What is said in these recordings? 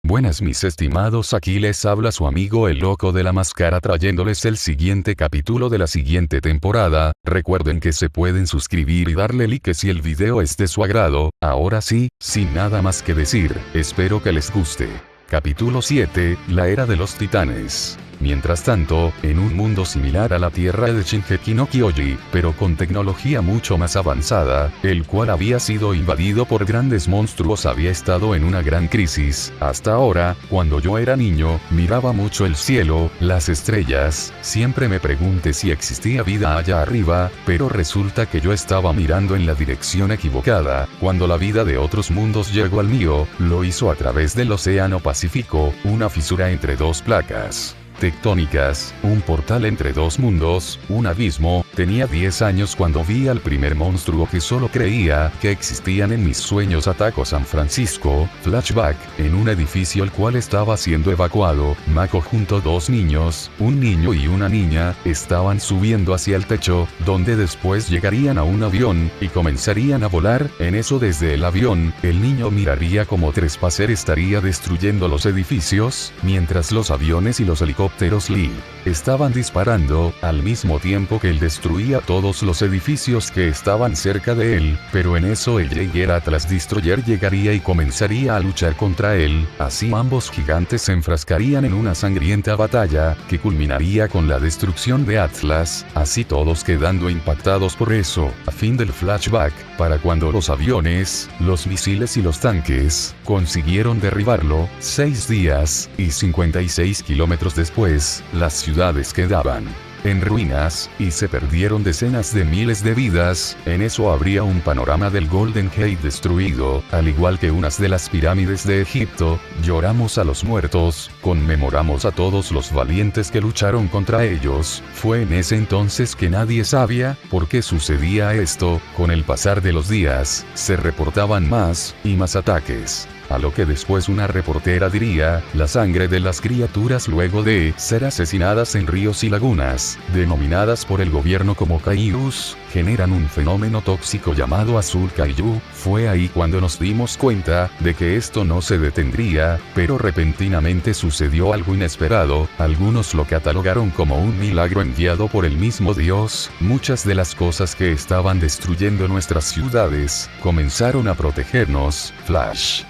Buenas mis estimados, aquí les habla su amigo el loco de la máscara trayéndoles el siguiente capítulo de la siguiente temporada. Recuerden que se pueden suscribir y darle like si el video es de su agrado. Ahora sí, sin nada más que decir, espero que les guste. Capítulo 7, la era de los titanes. Mientras tanto, en un mundo similar a la Tierra de Shingeki no Kyoji, pero con tecnología mucho más avanzada, el cual había sido invadido por grandes monstruos, había estado en una gran crisis. Hasta ahora, cuando yo era niño, miraba mucho el cielo, las estrellas, siempre me pregunté si existía vida allá arriba, pero resulta que yo estaba mirando en la dirección equivocada. Cuando la vida de otros mundos llegó al mío, lo hizo a través del Océano Pacífico, una fisura entre dos placas tectónicas, un portal entre dos mundos, un abismo. Tenía 10 años cuando vi al primer monstruo que solo creía que existían en mis sueños. Ataco San Francisco, flashback, en un edificio el cual estaba siendo evacuado. Mako junto a dos niños, un niño y una niña, estaban subiendo hacia el techo, donde después llegarían a un avión, y comenzarían a volar. En eso desde el avión, el niño miraría como Trespasser estaría destruyendo los edificios, mientras los aviones y los helicópteros Lee estaban disparando, al mismo tiempo que él destruía todos los edificios que estaban cerca de él, pero en eso el Jaeger Atlas Destroyer llegaría y comenzaría a luchar contra él. Así ambos gigantes se enfrascarían en una sangrienta batalla, que culminaría con la destrucción de Atlas, así todos quedando impactados por eso. A fin del flashback, para cuando los aviones, los misiles y los tanques consiguieron derribarlo, 6 días y 56 kilómetros después, las ciudades quedaban en ruinas, y se perdieron decenas de miles de vidas. En eso habría un panorama del Golden Gate destruido, al igual que unas de las pirámides de Egipto. Lloramos a los muertos, conmemoramos a todos los valientes que lucharon contra ellos. Fue en ese entonces que nadie sabía por qué sucedía esto. Con el pasar de los días, se reportaban más y más ataques. A lo que después una reportera diría, la sangre de las criaturas luego de ser asesinadas en ríos y lagunas, denominadas por el gobierno como Kaijus, generan un fenómeno tóxico llamado Azul Kaiju. Fue ahí cuando nos dimos cuenta de que esto no se detendría, pero repentinamente sucedió algo inesperado. Algunos lo catalogaron como un milagro enviado por el mismo Dios. Muchas de las cosas que estaban destruyendo nuestras ciudades comenzaron a protegernos. Flash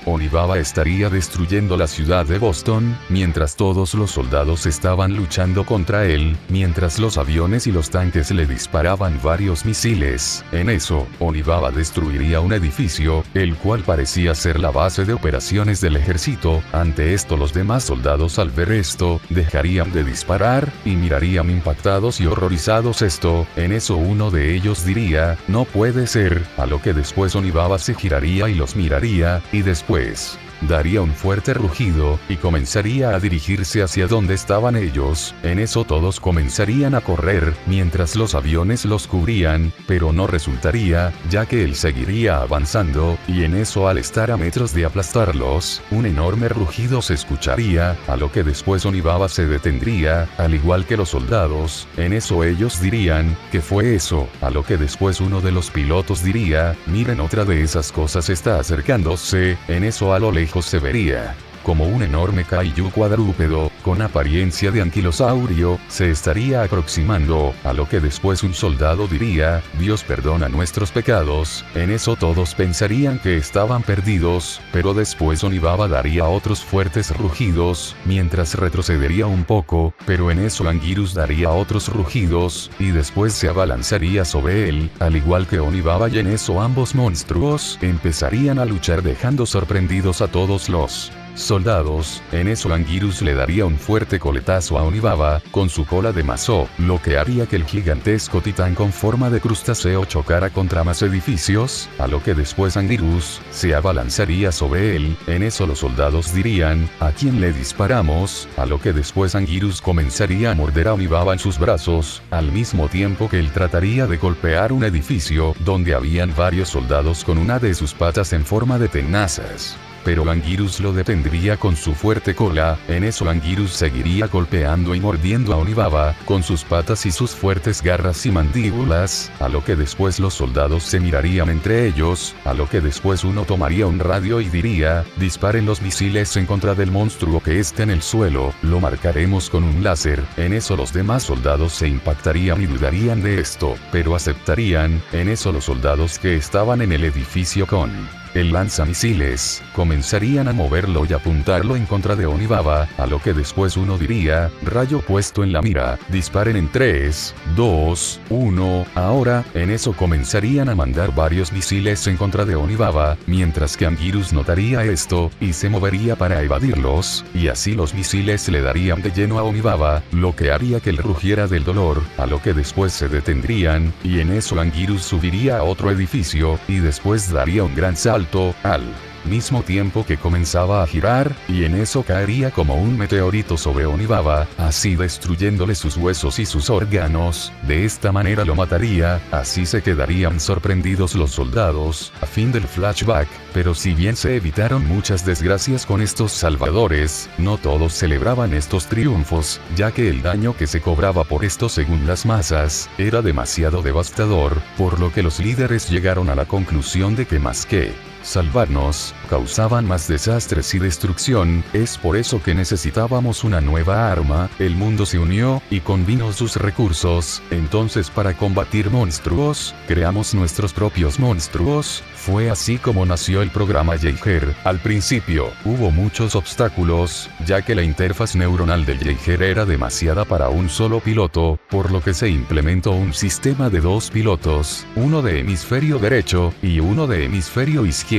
Onibaba estaría destruyendo la ciudad de Boston, mientras todos los soldados estaban luchando contra él, mientras los aviones y los tanques le disparaban varios misiles. En eso, Onibaba destruiría un edificio, el cual parecía ser la base de operaciones del ejército. Ante esto los demás soldados al ver esto, dejarían de disparar, y mirarían impactados y horrorizados esto. En eso uno de ellos diría, no puede ser, a lo que después Onibaba se giraría y los miraría, y después daría un fuerte rugido, y comenzaría a dirigirse hacia donde estaban ellos. En eso todos comenzarían a correr, mientras los aviones los cubrían, pero no resultaría, ya que él seguiría avanzando, y en eso al estar a metros de aplastarlos, un enorme rugido se escucharía, a lo que después Onibaba se detendría, al igual que los soldados. En eso ellos dirían, ¿qué fue eso? A lo que después uno de los pilotos diría, miren, otra de esas cosas está acercándose. En eso a lo lejos se vería como un enorme kaiju cuadrúpedo, con apariencia de anquilosaurio, se estaría aproximando, a lo que después un soldado diría, Dios perdona nuestros pecados. En eso todos pensarían que estaban perdidos, pero después Onibaba daría otros fuertes rugidos, mientras retrocedería un poco, pero en eso Anguirus daría otros rugidos, y después se abalanzaría sobre él, al igual que Onibaba, y en eso ambos monstruos empezarían a luchar dejando sorprendidos a todos los soldados. En eso Anguirus le daría un fuerte coletazo a Onibaba, con su cola de mazo, lo que haría que el gigantesco titán con forma de crustáceo chocara contra más edificios, a lo que después Anguirus se abalanzaría sobre él. En eso los soldados dirían, ¿a quién le disparamos? A lo que después Anguirus comenzaría a morder a Onibaba en sus brazos, al mismo tiempo que él trataría de golpear un edificio, donde habían varios soldados con una de sus patas en forma de tenazas. pero Anguirus lo detendría con su fuerte cola. En eso Anguirus seguiría golpeando y mordiendo a Onibaba, con sus patas y sus fuertes garras y mandíbulas, a lo que después los soldados se mirarían entre ellos, a lo que después uno tomaría un radio y diría, disparen los misiles en contra del monstruo que esté en el suelo, lo marcaremos con un láser. En eso los demás soldados se impactarían y dudarían de esto, pero aceptarían. En eso los soldados que estaban en el edificio con el lanzamisiles comenzarían a moverlo y apuntarlo en contra de Onibaba, a lo que después uno diría, rayo puesto en la mira, disparen en 3, 2, 1, ahora. En eso comenzarían a mandar varios misiles en contra de Onibaba, mientras que Anguirus notaría esto, y se movería para evadirlos, y así los misiles le darían de lleno a Onibaba, lo que haría que él rugiera del dolor, a lo que después se detendrían, y en eso Anguirus subiría a otro edificio, y después daría un gran salto, al mismo tiempo que comenzaba a girar, y en eso caería como un meteorito sobre Onibaba, así destruyéndole sus huesos y sus órganos. De esta manera lo mataría, así se quedarían sorprendidos los soldados. A fin del flashback, pero si bien se evitaron muchas desgracias con estos salvadores, no todos celebraban estos triunfos, ya que el daño que se cobraba por esto según las masas, era demasiado devastador, por lo que los líderes llegaron a la conclusión de que más que salvarnos, causaban más desastres y destrucción. Es por eso que necesitábamos una nueva arma. El mundo se unió, y combinó sus recursos. Entonces para combatir monstruos, creamos nuestros propios monstruos. Fue así como nació el programa Jaeger. Al principio, hubo muchos obstáculos, ya que la interfaz neuronal del Jaeger era demasiada para un solo piloto, por lo que se implementó un sistema de 2 pilotos, uno de hemisferio derecho, y uno de hemisferio izquierdo.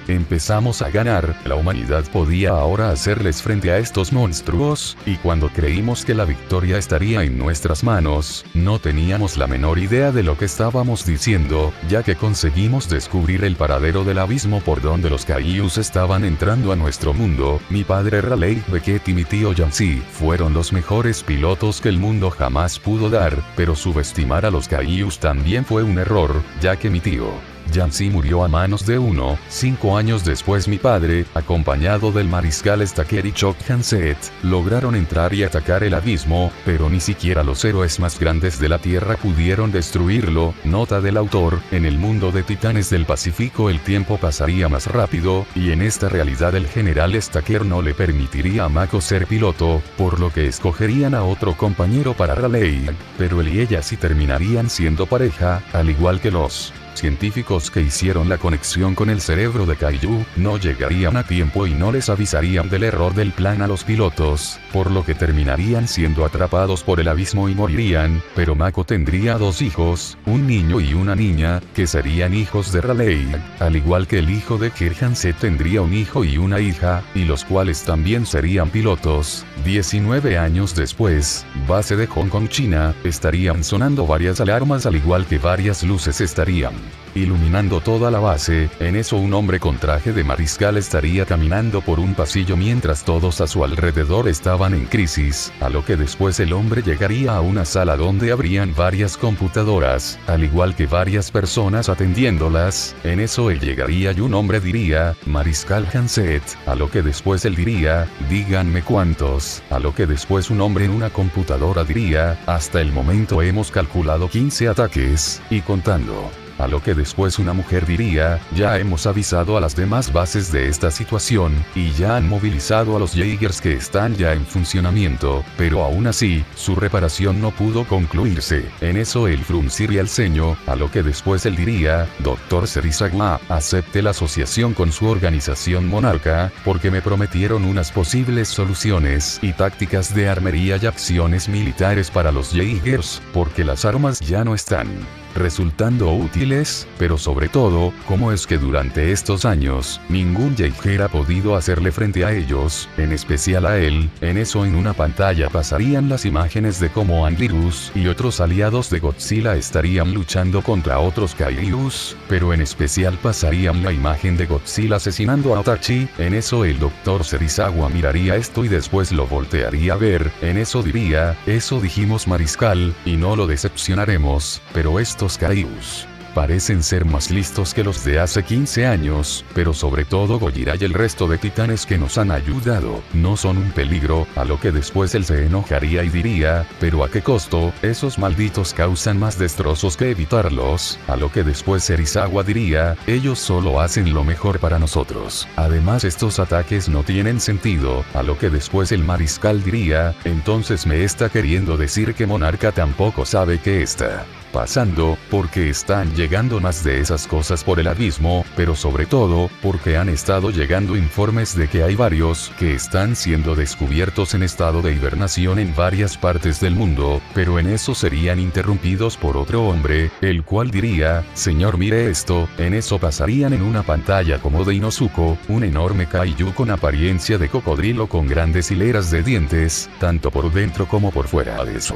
Empezamos a ganar, la humanidad podía ahora hacerles frente a estos monstruos, y cuando creímos que la victoria estaría en nuestras manos, no teníamos la menor idea de lo que estábamos diciendo, ya que conseguimos descubrir el paradero del abismo por donde los Kaijus estaban entrando a nuestro mundo. Mi padre Raleigh Beckett y mi tío Yancy fueron los mejores pilotos que el mundo jamás pudo dar, pero subestimar a los Kaijus también fue un error, ya que mi tío Yancy murió a manos de uno. 5 años después mi padre, acompañado del mariscal Staker y Chuck Hanset, lograron entrar y atacar el abismo, pero ni siquiera los héroes más grandes de la Tierra pudieron destruirlo. Nota del autor, en el mundo de Titanes del Pacífico el tiempo pasaría más rápido, y en esta realidad el general Staker no le permitiría a Mako ser piloto, por lo que escogerían a otro compañero para Raleigh, pero él y ella sí terminarían siendo pareja, al igual que los científicos que hicieron la conexión con el cerebro de Kaiju, no llegarían a tiempo y no les avisarían del error del plan a los pilotos, por lo que terminarían siendo atrapados por el abismo y morirían, pero Mako tendría 2 hijos, un niño y una niña, que serían hijos de Raleigh, al igual que el hijo de Hanset tendría un hijo y una hija, y los cuales también serían pilotos. 19 años después, base de Hong Kong, China, estarían sonando varias alarmas al igual que varias luces estarían iluminando toda la base. En eso un hombre con traje de mariscal estaría caminando por un pasillo mientras todos a su alrededor estaban en crisis, a lo que después el hombre llegaría a una sala donde habrían varias computadoras, al igual que varias personas atendiéndolas. En eso él llegaría y un hombre diría, Mariscal Hanset, a lo que después él diría, díganme cuántos, a lo que después un hombre en una computadora diría, hasta el momento hemos calculado 15 ataques, y contando. A lo que después una mujer diría, ya hemos avisado a las demás bases de esta situación, y ya han movilizado a los Jaegers que están ya en funcionamiento, pero aún así, su reparación no pudo concluirse. En eso él frunciría el ceño, a lo que después él diría, Dr. Serizawa, acepte la asociación con su organización monarca, porque me prometieron unas posibles soluciones y tácticas de armería y acciones militares para los Jaegers, porque las armas ya no están resultando útiles, pero sobre todo, cómo es que durante estos años, ningún Jaeger ha podido hacerle frente a ellos, en especial a él. En eso en una pantalla pasarían las imágenes de cómo Anguirus y otros aliados de Godzilla estarían luchando contra otros Kaijus, pero en especial pasarían la imagen de Godzilla asesinando a Otachi. En eso el Dr. Serizawa miraría esto y después lo voltearía a ver. En eso diría, eso dijimos mariscal, y no lo decepcionaremos, pero estos Kaijus parecen ser más listos que los de hace 15 años, pero sobre todo Gojira y el resto de titanes que nos han ayudado, no son un peligro, a lo que después él se enojaría y diría, pero ¿a qué costo? Esos malditos causan más destrozos que evitarlos, a lo que después Serizawa diría, ellos solo hacen lo mejor para nosotros. Además estos ataques no tienen sentido, a lo que después el mariscal diría, entonces me está queriendo decir que Monarca tampoco sabe qué está pasando, porque están llegando más de esas cosas por el abismo, pero sobre todo, porque han estado llegando informes de que hay varios que están siendo descubiertos en estado de hibernación en varias partes del mundo, pero en eso serían interrumpidos por otro hombre, el cual diría, señor mire esto, en eso pasarían en una pantalla como de Inosuko, un enorme kaiju con apariencia de cocodrilo con grandes hileras de dientes, tanto por dentro como por fuera de su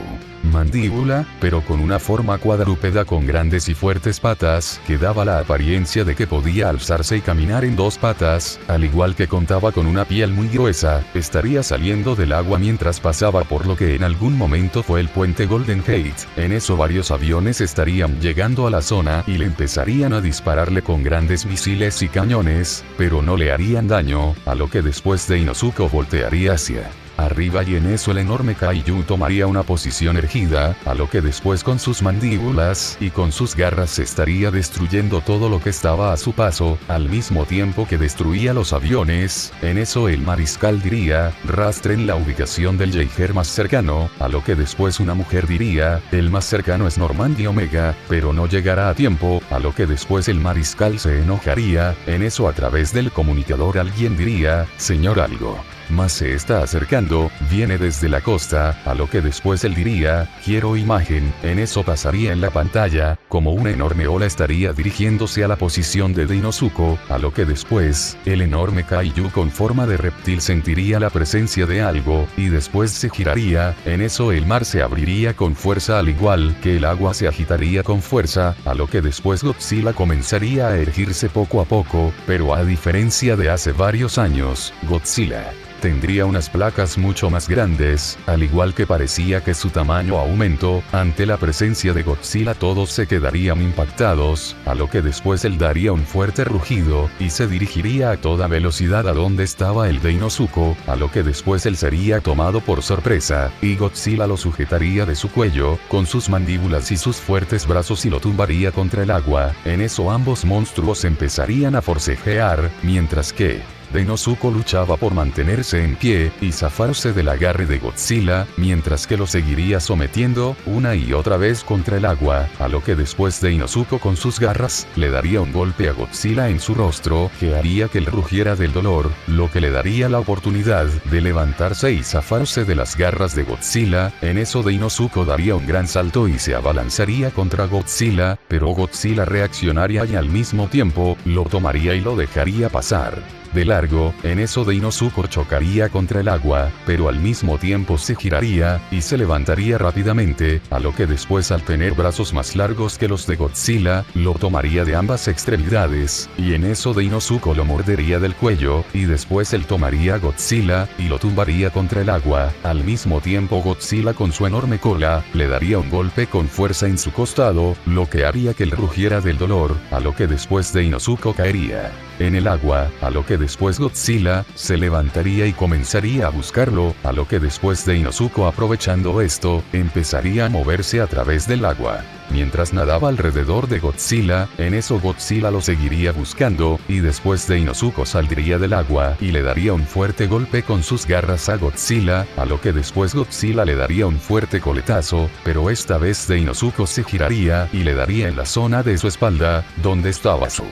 mandíbula, pero con una forma cuadrúpeda con grandes y fuertes patas, que daba la apariencia de que podía alzarse y caminar en dos patas, al igual que contaba con una piel muy gruesa, estaría saliendo del agua mientras pasaba por lo que en algún momento fue el puente Golden Gate. En eso varios aviones estarían llegando a la zona y le empezarían a dispararle con grandes misiles y cañones, pero no le harían daño, a lo que después de Inosuko voltearía hacia arriba y en eso el enorme kaiju tomaría una posición erguida, a lo que después con sus mandíbulas y con sus garras estaría destruyendo todo lo que estaba a su paso, al mismo tiempo que destruía los aviones. En eso el mariscal diría, rastren la ubicación del Jaeger más cercano, a lo que después una mujer diría, el más cercano es Normandy Omega, pero no llegará a tiempo, a lo que después el mariscal se enojaría. En eso a través del comunicador alguien diría, señor algo más se está acercando, viene desde la costa, a lo que después él diría, quiero imagen. En eso pasaría en la pantalla, como una enorme ola estaría dirigiéndose a la posición de Inosuko, a lo que después, el enorme kaiju con forma de reptil sentiría la presencia de algo, y después se giraría. En eso el mar se abriría con fuerza al igual que el agua se agitaría con fuerza, a lo que después Godzilla comenzaría a erguirse poco a poco, pero a diferencia de hace varios años, Godzilla tendría unas placas mucho más grandes, al igual que parecía que su tamaño aumentó. Ante la presencia de Godzilla todos se quedarían impactados, a lo que después él daría un fuerte rugido, y se dirigiría a toda velocidad a donde estaba el de Inosuko, a lo que después él sería tomado por sorpresa, y Godzilla lo sujetaría de su cuello, con sus mandíbulas y sus fuertes brazos y lo tumbaría contra el agua. En eso ambos monstruos empezarían a forcejear, mientras que Inosuko luchaba por mantenerse en pie y zafarse del agarre de Godzilla, mientras que lo seguiría sometiendo una y otra vez contra el agua, a lo que después Inosuko con sus garras le daría un golpe a Godzilla en su rostro que haría que él rugiera del dolor, lo que le daría la oportunidad de levantarse y zafarse de las garras de Godzilla. En eso Inosuko daría un gran salto y se abalanzaría contra Godzilla, pero Godzilla reaccionaría y al mismo tiempo lo tomaría y lo dejaría pasar de largo. En eso Inosuko chocaría contra el agua, pero al mismo tiempo se giraría y se levantaría rápidamente, a lo que después al tener brazos más largos que los de Godzilla, lo tomaría de ambas extremidades, y en eso Inosuko lo mordería del cuello, y después él tomaría a Godzilla y lo tumbaría contra el agua. Al mismo tiempo Godzilla con su enorme cola le daría un golpe con fuerza en su costado, lo que haría que él rugiera del dolor, a lo que después Inosuko caería en el agua, a lo que después Godzilla se levantaría y comenzaría a buscarlo, a lo que después Inosuko aprovechando esto, empezaría a moverse a través del agua. Mientras nadaba alrededor de Godzilla, en eso Godzilla lo seguiría buscando, y después Inosuko saldría del agua y le daría un fuerte golpe con sus garras a Godzilla, a lo que después Godzilla le daría un fuerte coletazo, pero esta vez Inosuko se giraría y le daría en la zona de su espalda, donde estaba su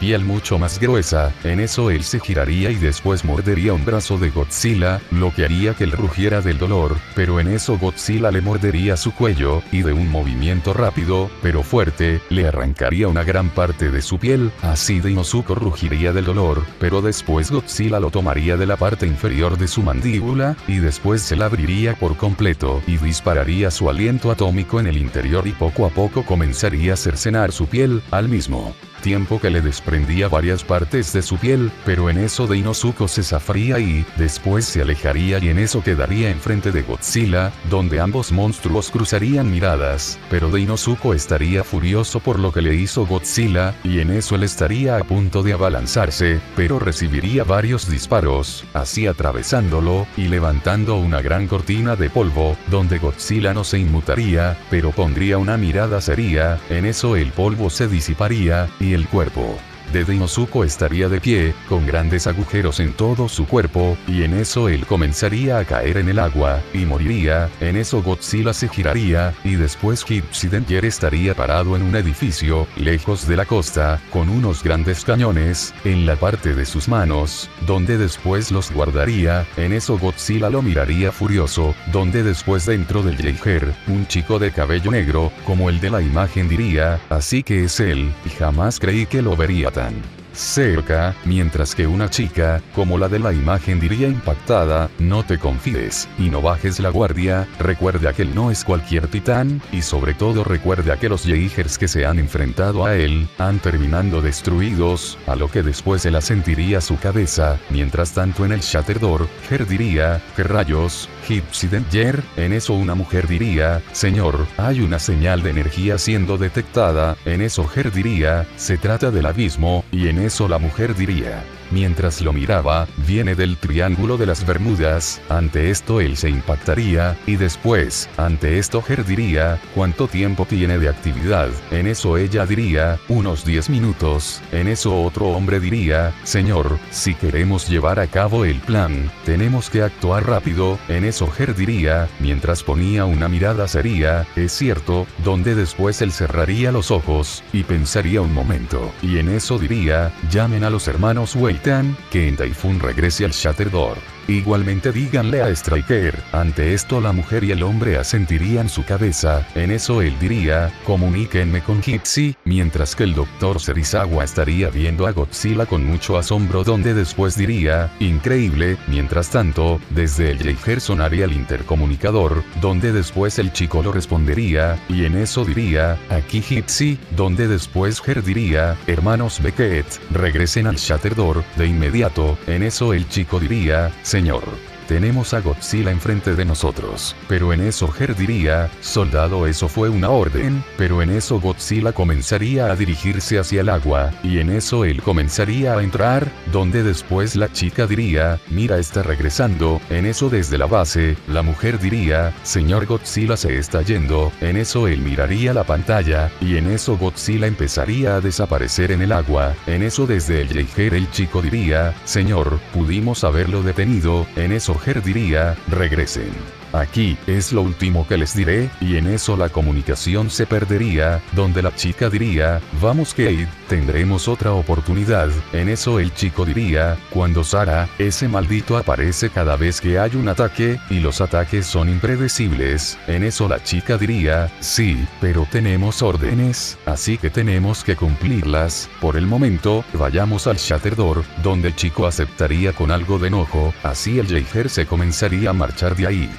piel mucho más gruesa. En eso él se giraría y después mordería un brazo de Godzilla, lo que haría que él rugiera del dolor, pero en eso Godzilla le mordería su cuello, y de un movimiento rápido, pero fuerte, le arrancaría una gran parte de su piel. Así Inosuko rugiría del dolor, pero después Godzilla lo tomaría de la parte inferior de su mandíbula, y después se la abriría por completo, y dispararía su aliento atómico en el interior y poco a poco comenzaría a cercenar su piel, al mismo tiempo que le desprendía varias partes de su piel, pero en eso de Inosuke se zafaría y, después se alejaría y en eso quedaría enfrente de Godzilla, donde ambos monstruos cruzarían miradas, pero de Inosuke estaría furioso por lo que le hizo Godzilla, y en eso él estaría a punto de abalanzarse, pero recibiría varios disparos, así atravesándolo, y levantando una gran cortina de polvo, donde Godzilla no se inmutaría, pero pondría una mirada seria, en eso el polvo se disiparía, y el cuerpo de Inosuke estaría de pie, con grandes agujeros en todo su cuerpo, y en eso él comenzaría a caer en el agua, y moriría, en eso Godzilla se giraría, y después Danger estaría parado en un edificio, lejos de la costa, con unos grandes cañones, en la parte de sus manos, donde después los guardaría, en eso Godzilla lo miraría furioso, donde después dentro del Jaeger, un chico de cabello negro, como el de la imagen diría, así que es él, y jamás creí que lo vería tan cerca, mientras que una chica, como la de la imagen diría impactada, no te confíes, y no bajes la guardia, recuerda que él no es cualquier titán, y sobre todo recuerda que los Jaegers que se han enfrentado a él, han terminado destruidos, a lo que después él asentiría su cabeza, mientras tanto en el Shattered Door, Her diría, ¿qué rayos? Danger, en eso una mujer diría, señor, hay una señal de energía siendo detectada, en eso Her diría, se trata del abismo, y en eso la mujer diría, mientras lo miraba, viene del Triángulo de las Bermudas, ante esto él se impactaría, y después, ante esto Her diría, ¿cuánto tiempo tiene de actividad? En eso ella diría, unos 10 minutos, en eso otro hombre diría, señor, si queremos llevar a cabo el plan, tenemos que actuar rápido, en eso Her diría, mientras ponía una mirada seria, es cierto, donde después él cerraría los ojos, y pensaría un momento, y en eso diría, llamen a los hermanos Wei que en Typhoon regrese al Shattered Door. Igualmente díganle a Striker, ante esto la mujer y el hombre asentirían su cabeza, en eso él diría, comuníquenme con Gypsy, mientras que el Dr. Serizawa estaría viendo a Godzilla con mucho asombro donde después diría, increíble, mientras tanto, desde el Jaeger sonaría el intercomunicador, donde después el chico lo respondería, y en eso diría, aquí Gypsy, donde después Her diría, hermanos Beckett, regresen al Shattered Door, de inmediato, en eso el chico diría, señor, tenemos a Godzilla enfrente de nosotros, pero en eso Her diría, soldado eso fue una orden, pero en eso Godzilla comenzaría a dirigirse hacia el agua, y en eso él comenzaría a entrar, donde después la chica diría, mira está regresando, en eso desde la base, la mujer diría, señor Godzilla se está yendo, en eso él miraría la pantalla, y en eso Godzilla empezaría a desaparecer en el agua, en eso desde el Jaeger el chico diría, señor, pudimos haberlo detenido, en eso Her diría, regresen. Aquí es lo último que les diré, y en eso la comunicación se perdería, donde la chica diría, vamos Kate, tendremos otra oportunidad, en eso el chico diría, cuando Sara, ese maldito aparece cada vez que hay un ataque, y los ataques son impredecibles, en eso la chica diría, sí, pero tenemos órdenes, así que tenemos que cumplirlas, por el momento, vayamos al Shattered Door, donde el chico aceptaría con algo de enojo, así el Jaeger se comenzaría a marchar de ahí.